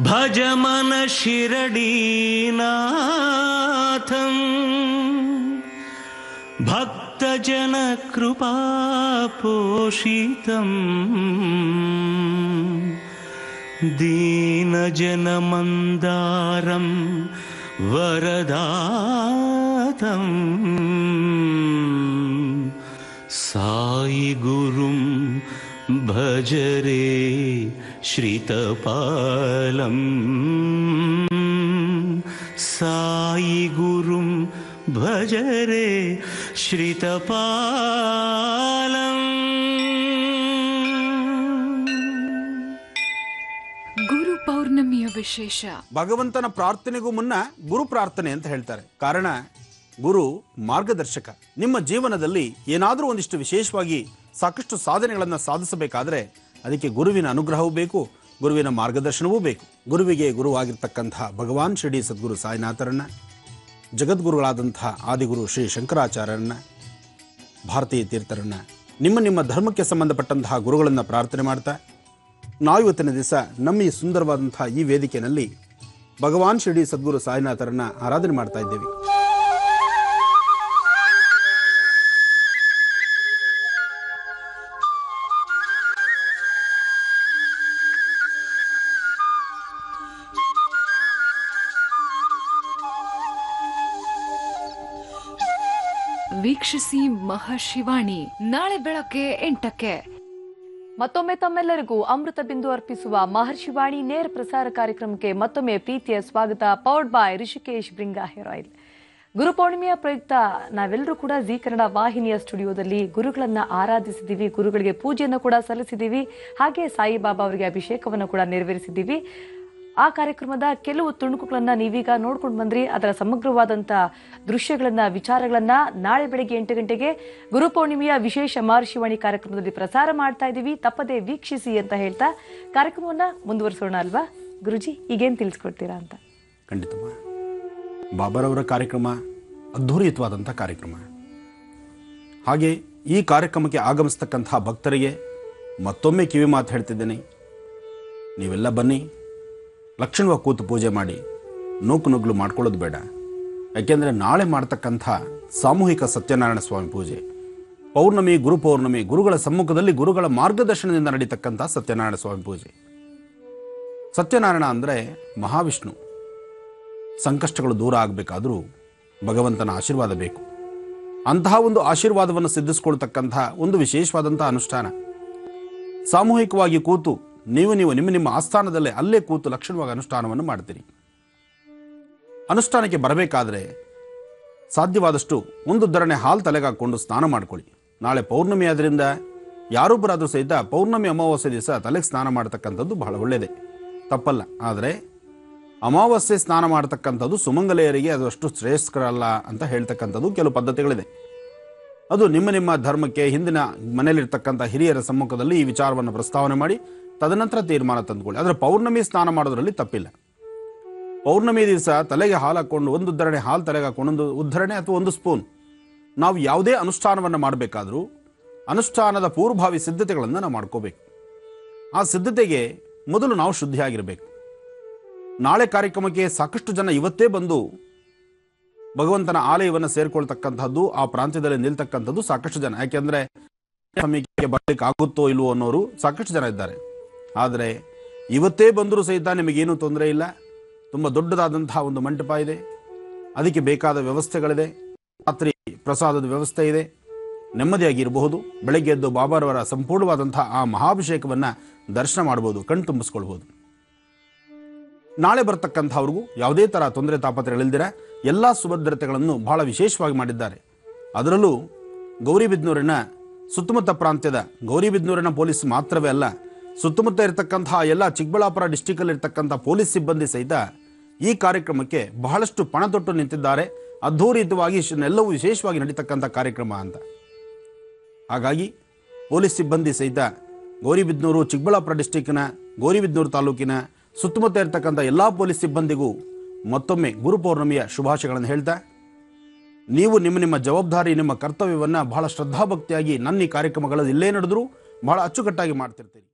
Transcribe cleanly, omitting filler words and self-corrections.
ಭಜ ಮನ ಶಿರಡೀನಾಥಂ ಭಕ್ತಜನ ಕೃಪಾಪೋಷಿತಂ ದೀನಜನಮಂದಾರಂ ವರದಾತಂ ಸಾಯಿ ಗುರುಂ ಭಜರೆ ಶ್ರಿತಪಾಲಂ ಸಾಯಿ ಗುರುಂ ಭಜರೆ ಶ್ರಿತಪಾಲಂ. ಗುರು ಪೌರ್ಣಮಿಯ ವಿಶೇಷ. ಭಗವಂತನ ಪ್ರಾರ್ಥನೆಗೂ ಮುನ್ನ ಗುರು ಪ್ರಾರ್ಥನೆ ಅಂತ ಹೇಳ್ತಾರೆ. ಕಾರಣ ಗುರು ಮಾರ್ಗದರ್ಶಕ. ನಿಮ್ಮ ಜೀವನದಲ್ಲಿ ಏನಾದರೂ ಒಂದಿಷ್ಟು ವಿಶೇಷವಾಗಿ ಸಾಕಷ್ಟು ಸಾಧನೆಗಳನ್ನು ಸಾಧಿಸಬೇಕಾದ್ರೆ ಅದಕ್ಕೆ ಗುರುವಿನ ಅನುಗ್ರಹವೂ ಬೇಕು, ಗುರುವಿನ ಮಾರ್ಗದರ್ಶನವೂ ಬೇಕು. ಗುರುವಿಗೆ ಗುರುವಾಗಿರ್ತಕ್ಕಂತಹ ಭಗವಾನ್ ಶಿರಡಿ ಸದ್ಗುರು ಸಾಯಿನಾಥರನ್ನ, ಜಗದ್ಗುರುಗಳಾದಂಥ ಆದಿಗುರು ಶ್ರೀ ಶಂಕರಾಚಾರ್ಯರನ್ನ, ಭಾರತೀಯ ತೀರ್ಥರನ್ನ, ನಿಮ್ಮ ಧರ್ಮಕ್ಕೆ ಸಂಬಂಧಪಟ್ಟಂತಹ ಗುರುಗಳನ್ನು ಪ್ರಾರ್ಥನೆ ಮಾಡ್ತಾ ನಾವಿವತ್ತಿನ ದಿವಸ ನಮ್ಮ ಈ ಸುಂದರವಾದಂಥ ಈ ವೇದಿಕೆಯಲ್ಲಿ ಭಗವಾನ್ ಶಿರಡಿ ಸದ್ಗುರು ಸಾಯಿನಾಥರನ್ನ ಆರಾಧನೆ ಮಾಡ್ತಾ ಇದ್ದೇವೆ. ವೀಕ್ಷಿಸಿ ಮಹರ್ಷಿವಾಣಿ ನಾಳೆ ಬೆಳಗ್ಗೆ 8ಕ್ಕೆ. ಮತ್ತೊಮ್ಮೆ ತಮ್ಮೆಲ್ಲರಿಗೂ ಅಮೃತ ಬಿಂದು ಅರ್ಪಿಸುವ ಮಹರ್ಷಿವಾಣಿ ನೇರ ಪ್ರಸಾರ ಕಾರ್ಯಕ್ರಮಕ್ಕೆ ಮತ್ತೊಮ್ಮೆ ಪ್ರೀತಿಯ ಸ್ವಾಗತ. ಪವರ್ಡ್ ಬಾಯ್ ರಿಷಿಕೇಶ್ ಬ್ರಿಂಗಾ ಹೇರ್ ಆಯಿಲ್. ಗುರುಪೌರ್ಣಿಮೆಯ ಪ್ರಯುಕ್ತ ನಾವೆಲ್ಲರೂ ಕೂಡ ಜಿ ಕನ್ನಡ ವಾಹಿನಿಯ ಸ್ಟುಡಿಯೋದಲ್ಲಿ ಗುರುಗಳನ್ನ ಆರಾಧಿಸಿದ್ದೀವಿ, ಗುರುಗಳಿಗೆ ಪೂಜೆಯನ್ನು ಕೂಡ ಸಲ್ಲಿಸಿದ್ದೀವಿ, ಹಾಗೆ ಸಾಯಿಬಾಬಾ ಅವರಿಗೆ ಅಭಿಷೇಕವನ್ನು ಕೂಡ ನೆರವೇರಿಸಿದ್ದೀವಿ. ಆ ಕಾರ್ಯಕ್ರಮದ ಕೆಲವು ತುಣುಕುಗಳನ್ನ ನೀವೀಗ ನೋಡ್ಕೊಂಡು ಬಂದ್ರಿ. ಅದರ ಸಮಗ್ರವಾದಂಥ ದೃಶ್ಯಗಳನ್ನ, ವಿಚಾರಗಳನ್ನ ನಾಳೆ ಬೆಳಗ್ಗೆ 8 ಗಂಟೆಗೆ ಗುರುಪೌರ್ಣಿಮೆಯ ವಿಶೇಷ ಮಹರ್ಷಿವಾಣಿ ಕಾರ್ಯಕ್ರಮದಲ್ಲಿ ಪ್ರಸಾರ ಮಾಡ್ತಾ ಇದ್ದೀವಿ. ತಪ್ಪದೇ ವೀಕ್ಷಿಸಿ ಅಂತ ಹೇಳ್ತಾ ಕಾರ್ಯಕ್ರಮವನ್ನ ಮುಂದುವರಿಸೋಣ ಅಲ್ವಾ ಗುರುಜಿ? ಈಗೇನು ತಿಳಿಸ್ಕೊಡ್ತೀರಾ ಅಂತ? ಖಂಡಿತಮ್ಮ. ಬಾಬಾರವರ ಕಾರ್ಯಕ್ರಮ ಅದ್ಧೂರಿಯುತವಾದಂಥ ಕಾರ್ಯಕ್ರಮ. ಹಾಗೆ ಈ ಕಾರ್ಯಕ್ರಮಕ್ಕೆ ಆಗಮಿಸ್ತಕ್ಕಂಥ ಭಕ್ತರಿಗೆ ಮತ್ತೊಮ್ಮೆ ಕಿವಿ ಮಾತು ಹೇಳ್ತಿದ್ದೇನೆ, ನೀವೆಲ್ಲ ಬನ್ನಿ, ಲಕ್ಷಣವಾಗಿ ಕೂತು ಪೂಜೆ ಮಾಡಿ, ನೂಕು ಮಾಡ್ಕೊಳ್ಳೋದು ಬೇಡ. ಯಾಕೆಂದರೆ ನಾಳೆ ಮಾಡ್ತಕ್ಕಂಥ ಸಾಮೂಹಿಕ ಸತ್ಯನಾರಾಯಣ ಸ್ವಾಮಿ ಪೂಜೆ ಪೌರ್ಣಮಿ, ಗುರು ಪೌರ್ಣಮಿ, ಗುರುಗಳ ಸಮ್ಮುಖದಲ್ಲಿ ಗುರುಗಳ ಮಾರ್ಗದರ್ಶನದಿಂದ ನಡೀತಕ್ಕಂಥ ಸತ್ಯನಾರಾಯಣ ಸ್ವಾಮಿ ಪೂಜೆ. ಸತ್ಯನಾರಾಯಣ ಅಂದರೆ ಮಹಾವಿಷ್ಣು. ಸಂಕಷ್ಟಗಳು ದೂರ ಆಗಬೇಕಾದರೂ ಭಗವಂತನ ಆಶೀರ್ವಾದ ಬೇಕು. ಅಂತಹ ಒಂದು ಆಶೀರ್ವಾದವನ್ನು ಸಿದ್ಧಿಸ್ಕೊಳ್ತಕ್ಕಂಥ ಒಂದು ವಿಶೇಷವಾದಂಥ ಅನುಷ್ಠಾನ. ಸಾಮೂಹಿಕವಾಗಿ ಕೂತು ನೀವು ನಿಮ್ಮ ಆಸ್ಥಾನದಲ್ಲೇ ಅಲ್ಲೇ ಕೂತು ಲಕ್ಷಣವಾಗಿ ಅನುಷ್ಠಾನವನ್ನು ಮಾಡ್ತೀರಿ. ಅನುಷ್ಠಾನಕ್ಕೆ ಬರಬೇಕಾದ್ರೆ ಸಾಧ್ಯವಾದಷ್ಟು ಒಂದು ಧರಣೆ ಹಾಲು ತಲೆಗೆ ಹಾಕ್ಕೊಂಡು ಸ್ನಾನ ಮಾಡ್ಕೊಳ್ಳಿ. ನಾಳೆ ಪೌರ್ಣಮಿ ಆದ್ದರಿಂದ ಯಾರೊಬ್ಬರಾದರೂ ಸಹಿತ ಪೌರ್ಣಮಿ ಅಮಾವಾಸ್ಯೆ ದಿವಸ ತಲೆಗೆ ಸ್ನಾನ ಮಾಡ್ತಕ್ಕಂಥದ್ದು ಬಹಳ ಒಳ್ಳೆಯದೇ, ತಪ್ಪಲ್ಲ. ಆದರೆ ಅಮಾವಾಸ್ಯೆ ಸ್ನಾನ ಮಾಡ್ತಕ್ಕಂಥದ್ದು ಸುಮಂಗಲೆಯರಿಗೆ ಅದು ಅಷ್ಟು ಶ್ರೇಷ್ಠಕರ ಅಲ್ಲ ಅಂತ ಹೇಳ್ತಕ್ಕಂಥದ್ದು ಕೆಲವು ಪದ್ಧತಿಗಳಿದೆ. ಅದು ನಿಮ್ಮ ಧರ್ಮಕ್ಕೆ ಹಿಂದಿನ ಮನೆಯಲ್ಲಿರ್ತಕ್ಕಂಥ ಹಿರಿಯರ ಸಮ್ಮುಖದಲ್ಲಿ ಈ ವಿಚಾರವನ್ನು ಪ್ರಸ್ತಾವನೆ ಮಾಡಿ ತದನಂತರ ತೀರ್ಮಾನ ತಂದುಕೊಳ್ಳಿ. ಆದರೆ ಪೌರ್ಣಮಿ ಸ್ನಾನ ಮಾಡೋದ್ರಲ್ಲಿ ತಪ್ಪಿಲ್ಲ. ಪೌರ್ಣಮಿ ದಿವಸ ತಲೆಗೆ ಹಾಲು ಹಾಕ್ಕೊಂಡು ಒಂದು ಉದ್ಧರಣೆ ಹಾಲು ತಲೆಗೆ ಹಾಕೊಂಡು ಒಂದು ಉದ್ಧರಣೆ ಅಥವಾ ಒಂದು ಸ್ಪೂನ್, ನಾವು ಯಾವುದೇ ಅನುಷ್ಠಾನವನ್ನು ಮಾಡಬೇಕಾದ್ರೂ ಅನುಷ್ಠಾನದ ಪೂರ್ವಭಾವಿ ಸಿದ್ಧತೆಗಳನ್ನು ನಾವು ಮಾಡ್ಕೋಬೇಕು. ಆ ಸಿದ್ಧತೆಗೆ ಮೊದಲು ನಾವು ಶುದ್ಧಿಯಾಗಿರಬೇಕು. ನಾಳೆ ಕಾರ್ಯಕ್ರಮಕ್ಕೆ ಸಾಕಷ್ಟು ಜನ ಇವತ್ತೇ ಬಂದು ಭಗವಂತನ ಆಲಯವನ್ನು ಸೇರ್ಕೊಳ್ತಕ್ಕಂಥದ್ದು, ಆ ಪ್ರಾಂತ್ಯದಲ್ಲಿ ನಿಲ್ತಕ್ಕಂಥದ್ದು ಸಾಕಷ್ಟು ಜನ. ಯಾಕೆಂದರೆ ಸಮಯಕ್ಕೆ ಬರಲಿಕ್ಕೆ ಆಗುತ್ತೋ ಇಲ್ವೋ ಅನ್ನೋರು ಸಾಕಷ್ಟು ಜನ ಇದ್ದಾರೆ. ಆದರೆ ಇವತ್ತೇ ಬಂದರೂ ಸಹಿತ ನಿಮಗೇನೂ ತೊಂದರೆ ಇಲ್ಲ. ತುಂಬ ದೊಡ್ಡದಾದಂತಹ ಒಂದು ಮಂಟಪ ಇದೆ, ಅದಕ್ಕೆ ಬೇಕಾದ ವ್ಯವಸ್ಥೆಗಳಿದೆ, ರಾತ್ರಿ ಪ್ರಸಾದದ ವ್ಯವಸ್ಥೆ ಇದೆ, ನೆಮ್ಮದಿಯಾಗಿರಬಹುದು. ಬೆಳಗ್ಗೆ ಎದ್ದು ಬಾಬಾರವರ ಸಂಪೂರ್ಣವಾದಂತಹ ಆ ಮಹಾಭಿಷೇಕವನ್ನು ದರ್ಶನ ಮಾಡ್ಬೋದು, ಕಣ್ ತುಂಬಿಸ್ಕೊಳ್ಬೋದು. ನಾಳೆ ಬರ್ತಕ್ಕಂಥವ್ರಿಗೂ ಯಾವುದೇ ಥರ ತೊಂದರೆ ತಾಪತ್ರೆಗಳಿಲ್ದಿರ ಎಲ್ಲ ಸುಭದ್ರತೆಗಳನ್ನು ಬಹಳ ವಿಶೇಷವಾಗಿ ಮಾಡಿದ್ದಾರೆ. ಅದರಲ್ಲೂ ಗೌರಿಬಿದನೂರಿನ ಸುತ್ತಮುತ್ತ ಪ್ರಾಂತ್ಯದ ಗೌರಿಬಿದನೂರಿನ ಪೊಲೀಸ್ ಮಾತ್ರವೇ ಅಲ್ಲ, ಸುತ್ತಮುತ್ತ ಇರತಕ್ಕಂತಹ ಎಲ್ಲ ಚಿಕ್ಕಬಳ್ಳಾಪುರ ಡಿಸ್ಟಿಕಲ್ಲಿ ಇರ್ತಕ್ಕಂಥ ಪೊಲೀಸ್ ಸಿಬ್ಬಂದಿ ಸಹಿತ ಈ ಕಾರ್ಯಕ್ರಮಕ್ಕೆ ಬಹಳಷ್ಟು ಪಣ ತೊಟ್ಟು ನಿಂತಿದ್ದಾರೆ. ಅದ್ಧೂರಿತವಾಗಿ ಎಲ್ಲವೂ ವಿಶೇಷವಾಗಿ ನಡೀತಕ್ಕಂಥ ಕಾರ್ಯಕ್ರಮ ಅಂತ. ಹಾಗಾಗಿ ಪೊಲೀಸ್ ಸಿಬ್ಬಂದಿ ಸಹಿತ ಗೌರಿಬಿದನೂರು, ಚಿಕ್ಕಬಳ್ಳಾಪುರ ಡಿಸ್ಟಿಕ್ನ ಗೌರಿಬಿದನೂರು ತಾಲೂಕಿನ ಸುತ್ತಮುತ್ತ ಇರತಕ್ಕಂಥ ಎಲ್ಲ ಪೊಲೀಸ್ ಸಿಬ್ಬಂದಿಗೂ ಮತ್ತೊಮ್ಮೆ ಗುರುಪೌರ್ಣಮಿಯ ಶುಭಾಶಯಗಳನ್ನು ಹೇಳ್ತಾ, ನೀವು ನಿಮ್ಮ ಜವಾಬ್ದಾರಿ, ನಿಮ್ಮ ಕರ್ತವ್ಯವನ್ನು ಬಹಳ ಶ್ರದ್ಧಾಭಕ್ತಿಯಾಗಿ ನನ್ನ ಈ ಕಾರ್ಯಕ್ರಮಗಳಲ್ಲಿ ಇಲ್ಲೇ ನಡೆದರೂ ಬಹಳ ಅಚ್ಚುಕಟ್ಟಾಗಿ ಮಾಡ್ತಿರ್ತೀರಿ.